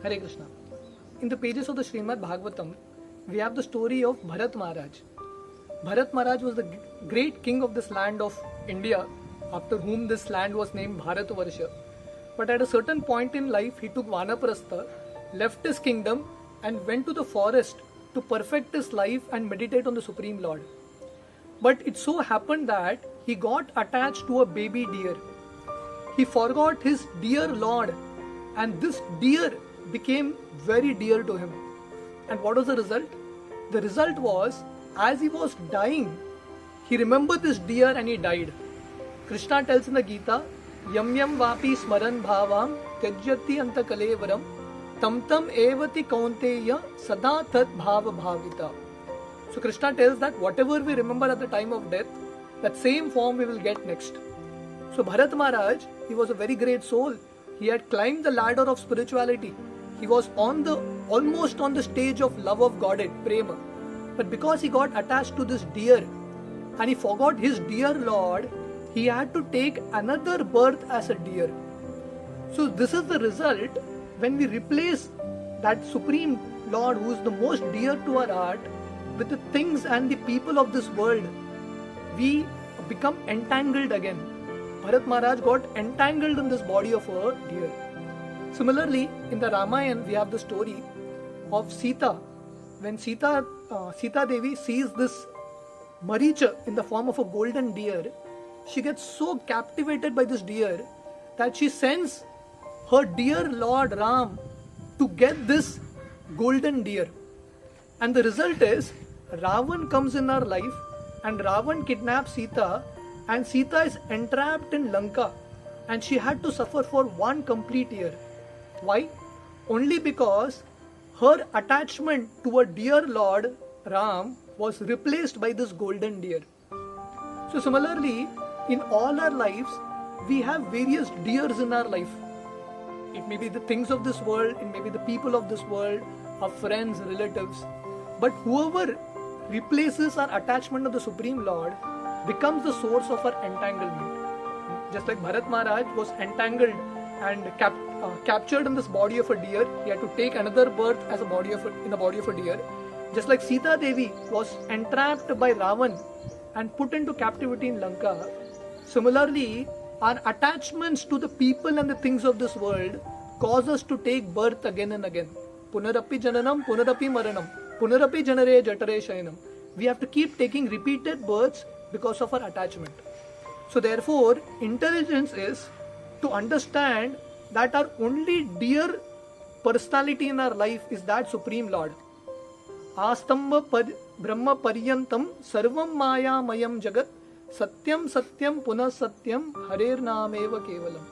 Hare Krishna. In the pages of the Srimad Bhagavatam, we have the story of Bharat Maharaj. Bharat Maharaj was the great king of this land of India, after whom this land was named Bharatvarsha. But at a certain point in life, he took Vanaprastha, left his kingdom, and went to the forest to perfect his life and meditate on the Supreme Lord. But it so happened that he got attached to a baby deer. He forgot his dear Lord, and this deer became very dear to him. And what was the result? The result was, as he was dying, he remembered this deer and he died. Krishna tells in the Gita, Yam yam vapi smaran bhavam tyajyati anta kalevaram tam tam evati kaunteya sada tat bhava bhavita. So Krishna tells that whatever we remember at the time of death, that same form we will get next. So Bharat Maharaj, he was a very great soul. He had climbed the ladder of spirituality. He was almost on the stage of love of Godhead, Prema. But because he got attached to this deer and he forgot his dear Lord, he had to take another birth as a deer. So this is the result when we replace that Supreme Lord who is the most dear to our heart with the things and the people of this world, we become entangled again. Bharat Maharaj got entangled in this body of a deer. Similarly, in the Ramayana, we have the story of Sita. When Sita Devi sees this Maricha in the form of a golden deer, she gets so captivated by this deer that she sends her dear Lord Ram to get this golden deer. And the result is, Ravan comes in her life and Ravan kidnaps Sita, and Sita is entrapped in Lanka and she had to suffer for 1 complete year. Why? Only because her attachment to her dear Lord Ram was replaced by this golden deer. So similarly, in all our lives, we have various deers in our life. It may be the things of this world, it may be the people of this world, our friends, relatives. But whoever replaces our attachment to the Supreme Lord becomes the source of our entanglement. Just like Bharat Maharaj was entangled and captured in this body of a deer, he had to take another birth as in the body of a deer. Just like Sita Devi was entrapped by Ravan and put into captivity in Lanka, similarly, our attachments to the people and the things of this world cause us to take birth again and again. Punarapi jananam, punarapi maranam, punarapi janare jatare shayanam. We have to keep taking repeated births because of our attachment. So therefore, intelligence is to understand that our only dear personality in our life is that Supreme Lord. Astamba Brahma Paryantam Sarvam Maya Mayam Jagat Satyam Satyam Punah Satyam Harer Nameva Kevalam.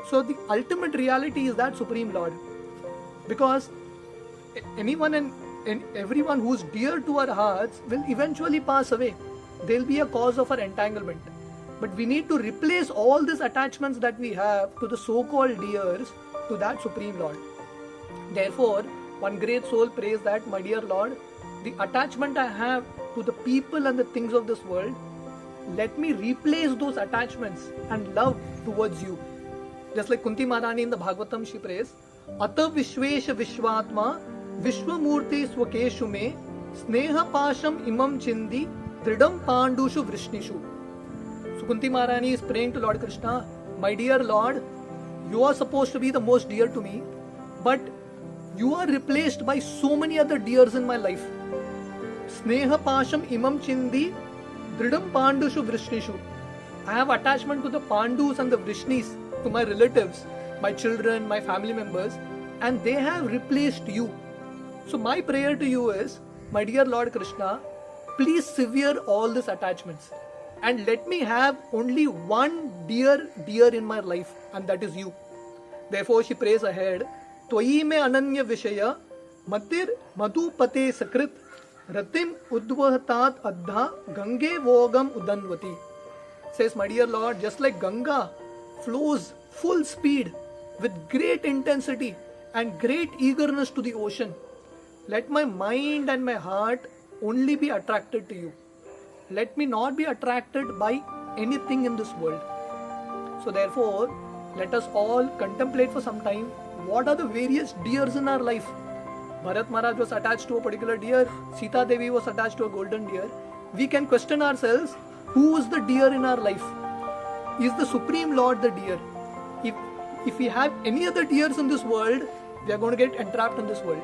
So the ultimate reality is that Supreme Lord. Because anyone and everyone who is dear to our hearts will eventually pass away. They'll be a cause of our entanglement. But we need to replace all these attachments that we have to the so-called deers to that Supreme Lord. Therefore, one great soul prays that, my dear Lord, the attachment I have to the people and the things of this world, let me replace those attachments and love towards you. Just like Kunti Maharani in the Bhagavatam, she prays, Ata Vishvesha Vishvatma Vishwamurti Swakeshu Me Sneha Pasham Imam Chindi Tridam Pandushu Vrishnishu. So Kunti Maharani is praying to Lord Krishna, my dear Lord, you are supposed to be the most dear to me, but you are replaced by so many other deers in my life. Sneha Pasham Imam Chindi Dridam Pandushu Vrishnishu. I have attachment to the Pandus and the Vrishnis, to my relatives, my children, my family members, and they have replaced you. So my prayer to you is, my dear Lord Krishna, please sever all these attachments and let me have only one dear in my life, and that is you. Therefore she prays ahead, Twayi me ananya vishaya matir madhupate sakrit ratim udvahatat adha gange vogam udanvati. Says, my dear Lord, just like Ganga flows full speed with great intensity and great eagerness to the ocean, let my mind and my heart only be attracted to you. Let me not be attracted by anything in this world. So therefore, let us all contemplate for some time what are the various deers in our life? Bharat Maharaj was attached to a particular deer. Sita Devi was attached to a golden deer. We can question ourselves, who is the deer in our life? Is the Supreme Lord the deer? If we have any other deers in this world, we are going to get entrapped in this world.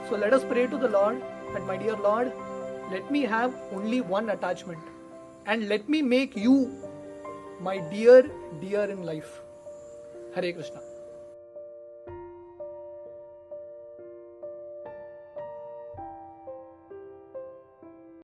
So let us pray to the Lord that, my dear Lord, let me have only one attachment, and let me make you my dear in life. Hare Krishna.